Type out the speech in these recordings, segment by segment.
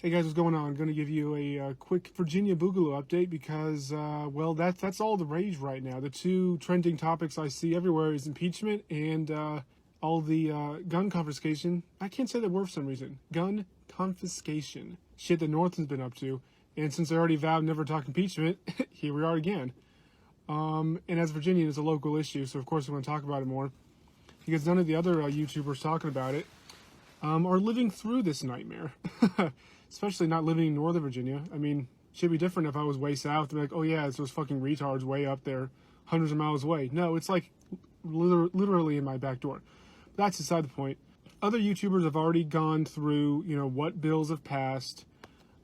Hey guys, what's going on? I'm going to give you a quick Virginia Boogaloo update because, well, that's all the rage right now. The two trending topics I see everywhere is impeachment and all the gun confiscation. I can't say that word for some reason. Gun confiscation. Shit that Northam's been up to. And since I already vowed never to talk impeachment, here we are again. And as Virginian, it's a local issue, so of course I'm going to talk about it more. Because none of the other YouTubers talking about it are living through this nightmare. Especially not living in Northern Virginia. I mean, it should be different if I was way south. They'd be like, oh yeah, it's those fucking retards way up there, hundreds of miles away. No, it's like literally in my back door. But that's beside the point. Other YouTubers have already gone through, what bills have passed.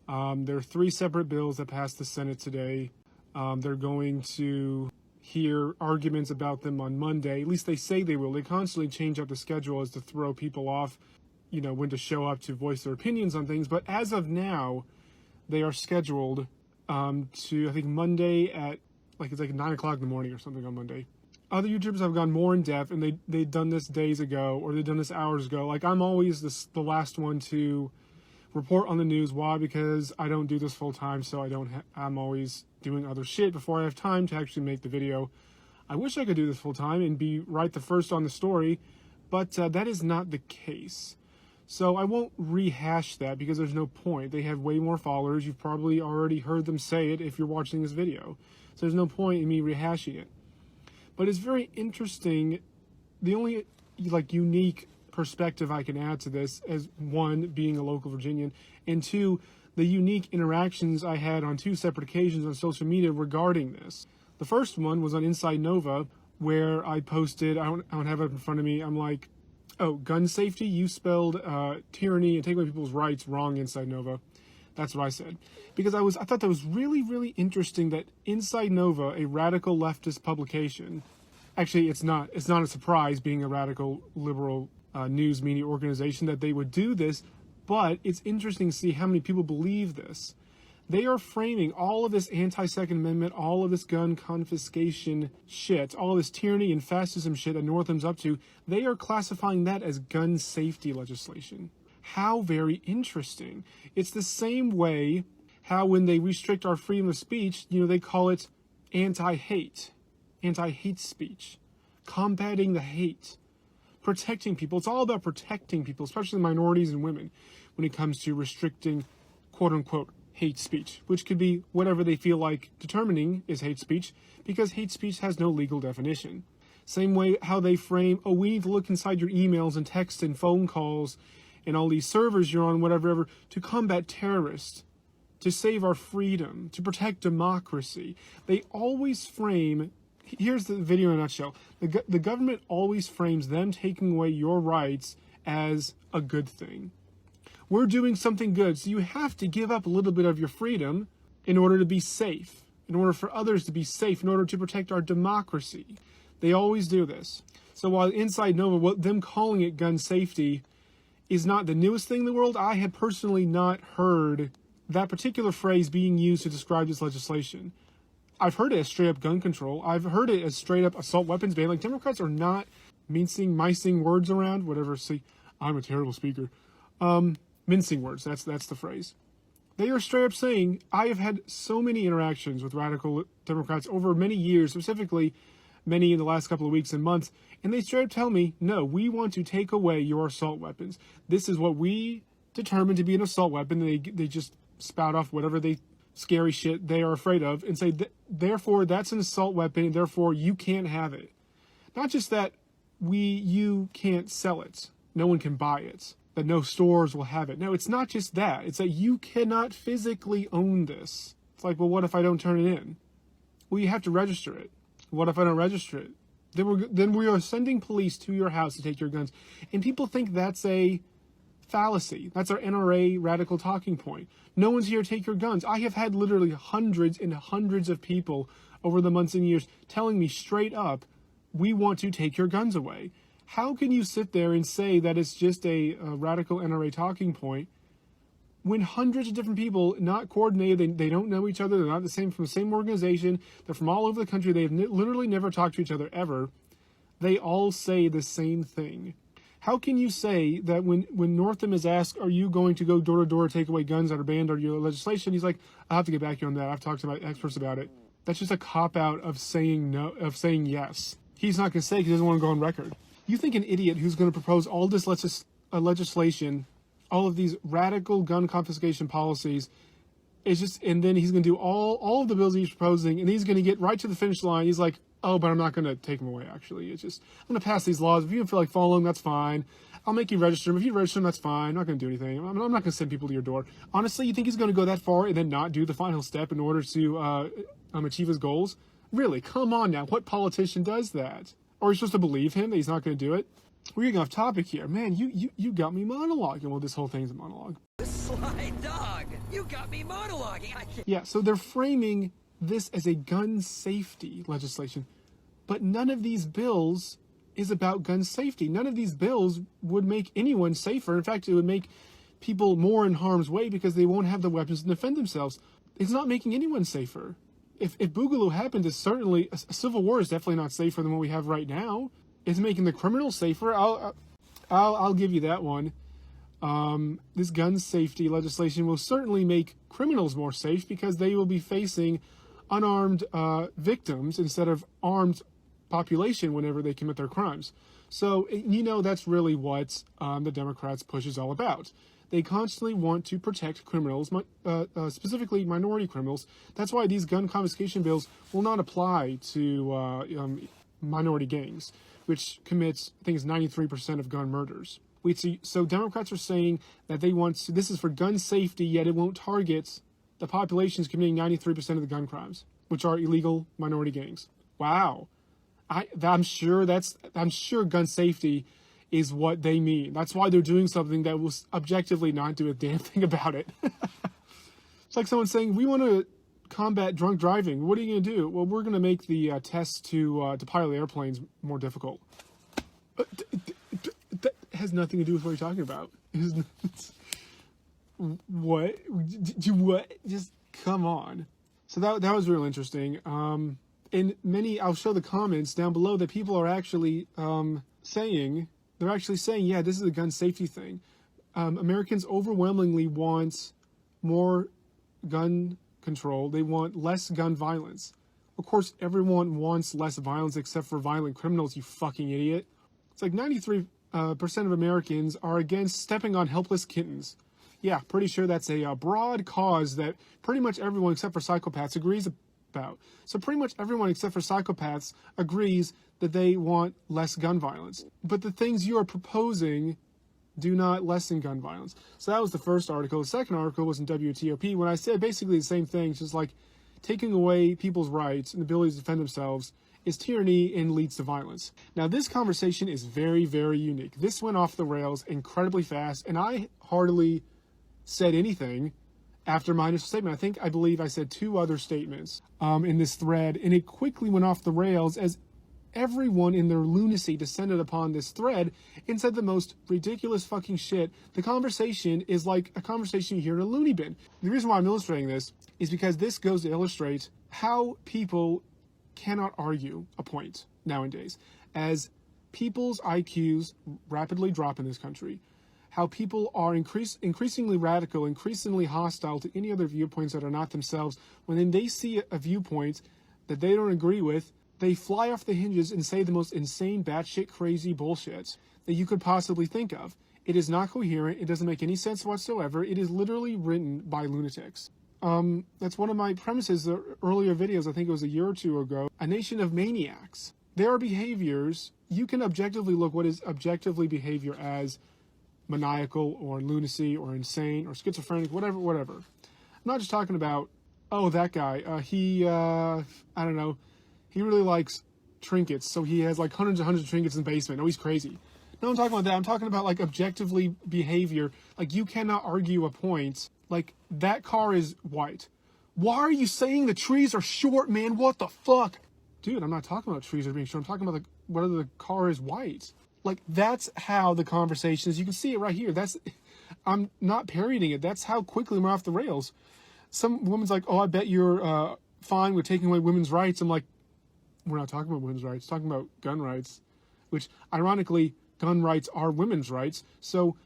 There are 3 separate bills that passed the Senate today. They're going to hear arguments about them on Monday. At least they say they will. They constantly change up the schedule as to throw people off, when to show up to voice their opinions on things. But as of now, they are scheduled to, I think, Monday at, it's like 9 o'clock in the morning or something on Monday. Other YouTubers have gone more in depth, and they've done this days ago, or they've done this hours ago. Like, I'm always the last one to report on the news. Why? Because I don't do this full time, so I'm always doing other shit before I have time to actually make the video. I wish I could do this full time and be right the first on the story, but that is not the case. So I won't rehash that because there's no point. They have way more followers. You've probably already heard them say it if you're watching this video. So there's no point in me rehashing it. But it's very interesting. The only unique perspective I can add to this as, 1, being a local Virginian, and 2, the unique interactions I had on 2 separate occasions on social media regarding this. The first one was on Inside Nova, where I posted, I don't have it in front of me, I'm like, oh, gun safety, you spelled tyranny and take away people's rights wrong, Inside Nova. That's what I said. Because I thought that was really, really interesting that Inside Nova, a radical leftist publication, actually it's not a surprise being a radical liberal news media organization that they would do this, but it's interesting to see how many people believe this. They are framing all of this anti-Second Amendment, all of this gun confiscation shit, all of this tyranny and fascism shit that Northam's up to. They are classifying that as gun safety legislation. How very interesting. It's the same way how when they restrict our freedom of speech, they call it anti-hate speech, combating the hate, protecting people. It's all about protecting people, especially minorities and women, when it comes to restricting quote-unquote hate speech, which could be whatever they feel like determining is hate speech, because hate speech has no legal definition. Same way how they frame, oh, we need to look inside your emails and texts and phone calls and all these servers you're on, whatever, to combat terrorists, to save our freedom, to protect democracy. They always frame, here's the video in a nutshell, the government always frames them taking away your rights as a good thing. We're doing something good, so you have to give up a little bit of your freedom in order to be safe, in order for others to be safe, in order to protect our democracy. They always do this. So while Inside Nova, them calling it gun safety is not the newest thing in the world, I had personally not heard that particular phrase being used to describe this legislation. I've heard it as straight up gun control. I've heard it as straight up assault weapons ban. Like, Democrats are not micing words around, whatever. See, I'm a terrible speaker. Mincing words, that's the phrase. They are straight up saying, I have had so many interactions with radical Democrats over many years, specifically many in the last couple of weeks and months, and they straight up tell me, no, we want to take away your assault weapons. This is what we determine to be an assault weapon. They just spout off whatever scary shit they are afraid of and say, therefore, that's an assault weapon, and therefore you can't have it. Not just that you can't sell it, no one can buy it, that no stores will have it. No, it's not just that. It's that you cannot physically own this. It's like, well, what if I don't turn it in? Well, you have to register it. What if I don't register it? Then we are sending police to your house to take your guns. And people think that's a fallacy. That's our NRA radical talking point. No one's here to take your guns. I have had literally hundreds and hundreds of people over the months and years telling me straight up, we want to take your guns away. How can you sit there and say that it's just a radical NRA talking point when hundreds of different people, not coordinated, they don't know each other, they're not from the same organization, they're from all over the country, they've literally never talked to each other ever, they all say the same thing. How can you say that when Northam is asked, are you going to go door to door to take away guns that are banned under your legislation? He's like, I'll have to get back to you on that. I've talked to my experts about it. That's just a cop-out of saying no, of saying yes. He's not going to say because he doesn't want to go on record. You think an idiot who's going to propose all this legislation, all of these radical gun confiscation policies, is just, and then he's going to do all of the bills he's proposing, and he's going to get right to the finish line. He's like, oh, but I'm not going to take them away, actually. It's just, I'm going to pass these laws. If you don't feel like following them, that's fine. I'll make you register them. If you register them, that's fine. I'm not going to do anything. I'm not going to send people to your door. Honestly, you think he's going to go that far and then not do the final step in order to achieve his goals? Really? Come on now. What politician does that? Or are you supposed to believe him that he's not going to do it? We're getting off topic here. Man, you got me monologuing. Well, this whole thing's a monologue. Sly dog, you got me monologuing. Yeah, so they're framing this as a gun safety legislation. But none of these bills is about gun safety. None of these bills would make anyone safer. In fact, it would make people more in harm's way because they won't have the weapons to defend themselves. It's not making anyone safer. If Boogaloo happened, it's certainly a civil war is definitely not safer than what we have right now. It's making the criminals safer. I'll give you that one. This gun safety legislation will certainly make criminals more safe because they will be facing unarmed victims instead of armed population whenever they commit their crimes. So, that's really what the Democrats' push is all about. They constantly want to protect criminals, specifically minority criminals. That's why these gun confiscation bills will not apply to minority gangs, which commits, I think it's 93% of gun murders. So Democrats are saying that they want to, this is for gun safety, yet it won't target the populations committing 93% of the gun crimes, which are illegal minority gangs. Wow. I'm sure gun safety is what they mean. That's why they're doing something that will objectively not do a damn thing about it. It's like someone saying, we want to combat drunk driving. What are you going to do? Well, we're going to make the tests to pilot airplanes more difficult. That has nothing to do with what you're talking about. What? Just come on. So that was real interesting. And I'll show the comments down below that people are actually saying, yeah, this is a gun safety thing. Americans overwhelmingly want more gun control. They want less gun violence. Of course, everyone wants less violence except for violent criminals, you fucking idiot. It's like 93% of Americans are against stepping on helpless kittens. Yeah, pretty sure that's a broad cause that pretty much everyone except for psychopaths agrees about. So pretty much everyone except for psychopaths agrees that they want less gun violence. But the things you are proposing do not lessen gun violence. So that was the first article. The second article was in WTOP when I said basically the same thing. It's just like taking away people's rights and ability to defend themselves is tyranny and leads to violence. Now this conversation is very, very unique. This went off the rails incredibly fast, and I hardly said anything after my initial statement. I believe I said two other statements in this thread, and it quickly went off the rails as everyone in their lunacy descended upon this thread and said the most ridiculous fucking shit. The conversation is like a conversation you hear in a loony bin. The reason why I'm illustrating this is because this goes to illustrate how people cannot argue a point nowadays. As people's IQs rapidly drop in this country, how people are increasingly radical, increasingly hostile to any other viewpoints that are not themselves. When then they see a viewpoint that they don't agree with, they fly off the hinges and say the most insane, batshit crazy bullshit that you could possibly think of. It is not coherent. It doesn't make any sense whatsoever. It is literally written by lunatics. That's one of my premises, the earlier videos, I think it was a year or two ago. A nation of maniacs. There are behaviors, you can objectively look what is objectively behavior as maniacal or lunacy or insane or schizophrenic, whatever. I'm not just talking about, oh, that guy, I don't know, he really likes trinkets, so he has like hundreds and hundreds of trinkets in the basement. Oh, he's crazy. No, I'm talking about that. I'm talking about like objectively behavior. Like you cannot argue a point. Like that car is white. Why are you saying the trees are short, man? What the fuck? Dude, I'm not talking about trees are being short. I'm talking about whether the car is white. Like that's how the conversation is. You can see it right here. I'm not parodying it. That's how quickly we're off the rails. Some woman's like, oh, I bet you're fine with taking away women's rights. I'm like, we're not talking about women's rights. We're talking about gun rights, which ironically gun rights are women's rights. So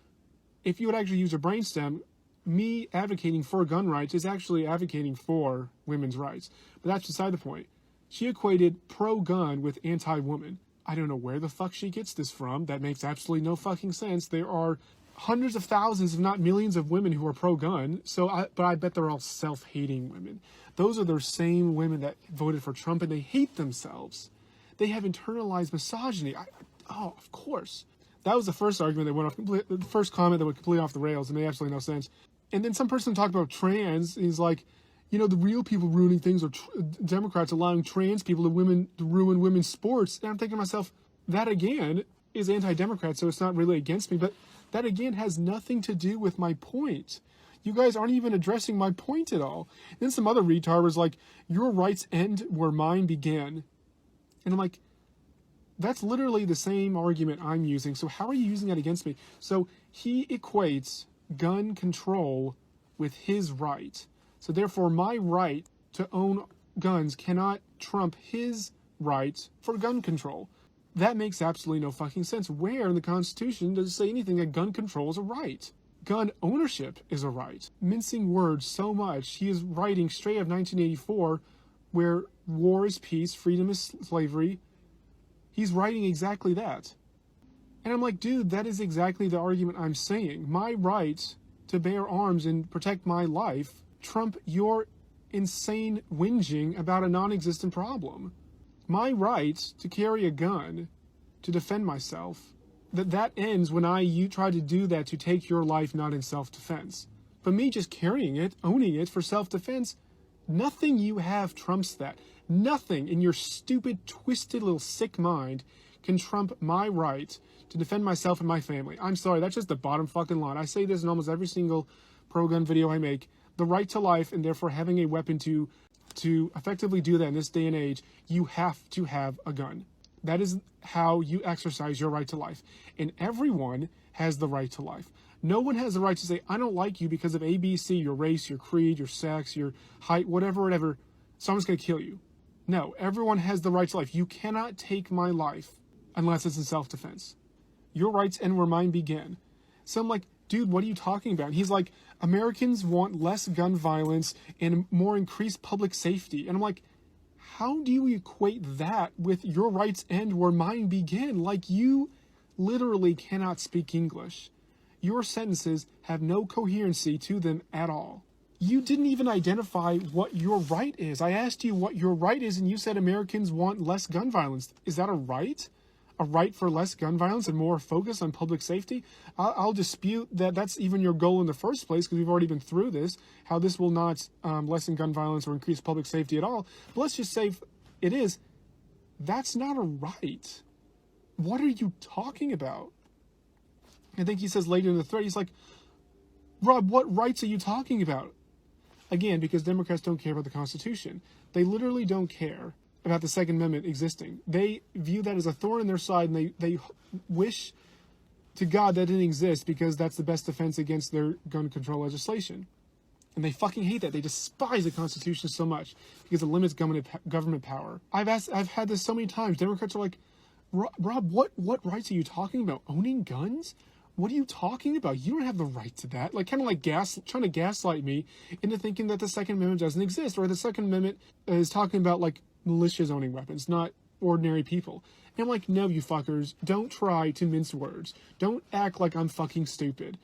if you would actually use a brainstem, me advocating for gun rights is actually advocating for women's rights. But that's beside the point. She equated pro-gun with anti-woman. I don't know where the fuck she gets this from. That makes absolutely no fucking sense. There are hundreds of thousands, if not millions, of women who are pro-gun. But I bet they're all self-hating women. Those are the same women that voted for Trump, and they hate themselves. They have internalized misogyny. Oh, of course. That was the first argument that went off, the first comment that went completely off the rails and made absolutely no sense. And then some person talked about trans. He's like, you know, the real people ruining things are Democrats allowing trans people to ruin women's sports. And I'm thinking to myself, that again is anti-Democrat, so it's not really against me. But that again has nothing to do with my point. You guys aren't even addressing my point at all. And then some other retard was like, your rights end where mine began. And I'm like, that's literally the same argument I'm using. So how are you using that against me? So he equates gun control with his right. So therefore, my right to own guns cannot trump his right for gun control. That makes absolutely no fucking sense. Where in the Constitution does it say anything that gun control is a right? Gun ownership is a right. Mincing words so much, he is writing straight out of 1984, where war is peace, freedom is slavery. He's writing exactly that. And I'm like, dude, that is exactly the argument I'm saying. My right to bear arms and protect my life trump your insane whinging about a non-existent problem. My right to carry a gun to defend myself, that ends when you try to do that to take your life not in self-defense. But me just carrying it, owning it for self-defense, nothing you have trumps that. Nothing in your stupid, twisted little sick mind can trump my right to defend myself and my family. I'm sorry, that's just the bottom fucking line. I say this in almost every single pro-gun video I make. The right to life, and therefore having a weapon to effectively do that in this day and age, you have to have a gun. That is how you exercise your right to life. And everyone has the right to life. No one has the right to say, I don't like you because of A, B, C, your race, your creed, your sex, your height, whatever, so I'm just going to kill you. No, everyone has the right to life. You cannot take my life unless it's in self-defense. Your rights end where mine begin. So I'm like, dude, what are you talking about? He's like, Americans want less gun violence and more increased public safety. And I'm like, how do you equate that with your rights end where mine begin? Like, you literally cannot speak English. Your sentences have no coherency to them at all. You didn't even identify what your right is. I asked you what your right is, and you said Americans want less gun violence. Is that a right? A right for less gun violence and more focus on public safety? I'll dispute that that's even your goal in the first place, because we've already been through this, how this will not lessen gun violence or increase public safety at all. But let's just say it is. That's not a right. What are you talking about? I think he says later in the thread, he's like, Rob, what rights are you talking about? Again, because Democrats don't care about the Constitution. They literally don't care about the Second Amendment existing. They view that as a thorn in their side, and they wish to God that didn't exist, because that's the best defense against their gun control legislation. And they fucking hate that. They despise the Constitution so much because it limits government power. I've had this so many times. Democrats are like, Rob, what rights are you talking about? Owning guns? What are you talking about? You don't have the right to that. Like, kind of like trying to gaslight me into thinking that the Second Amendment doesn't exist, or the Second Amendment is talking about like militias owning weapons, not ordinary people. And I'm like, no, you fuckers, don't try to mince words. Don't act like I'm fucking stupid.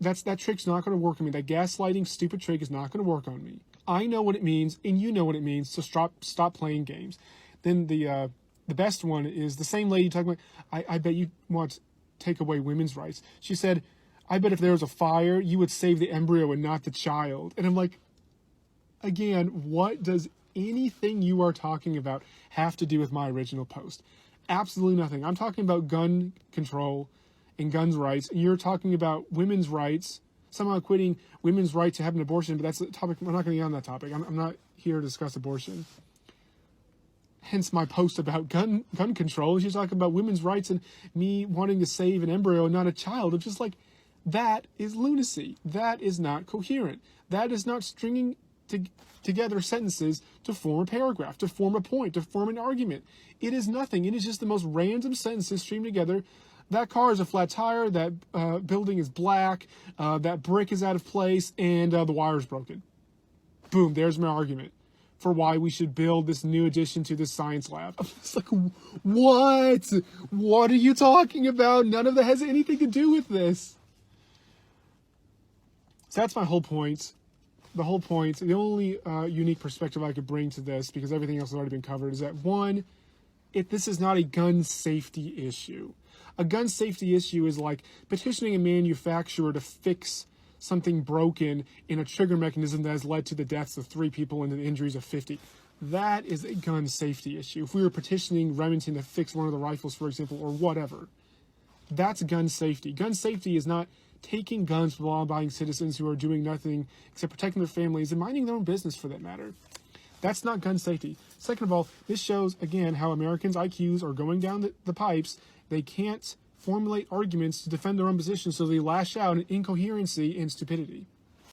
That trick's not going to work on me. That gaslighting stupid trick is not going to work on me. I know what it means, and you know what it means, so stop playing games. Then the best one is the same lady talking about, I bet you want to take away women's rights. She said, I bet if there was a fire, you would save the embryo and not the child. And I'm like, again, what does anything you are talking about have to do with my original post? Absolutely nothing. I'm talking about gun control and guns rights, and you're talking about women's rights, somehow equating women's right to have an abortion, but that's a topic, I'm not going to get on that topic. I'm not here to discuss abortion. Hence my post about gun control. She's talking about women's rights and me wanting to save an embryo and not a child. It's just like, that is lunacy. That is not coherent. That is not stringing together sentences to form a paragraph, to form a point, to form an argument. It is nothing. It is just the most random sentences streamed together That car is a flat tire, that building is black, that brick is out of place, and the wire is broken. Boom, there's my argument for why we should build this new addition to this science lab. I'm just like, what? What are you talking about? None of that has anything to do with this. So that's my whole point. The whole point, the only unique perspective I could bring to this, because everything else has already been covered, is that one, this is not a gun safety issue. A gun safety issue is like petitioning a manufacturer to fix something broken in a trigger mechanism that has led to the deaths of 3 people and the injuries of 50. That is a gun safety issue. If we were petitioning Remington to fix one of the rifles, for example, or whatever, that's gun safety. Gun safety is not taking guns from law-abiding citizens who are doing nothing except protecting their families and minding their own business, for that matter. That's not gun safety. Second of all, this shows, again, how Americans' IQs are going down the pipes. They can't formulate arguments to defend their own position, so they lash out in incoherency and stupidity.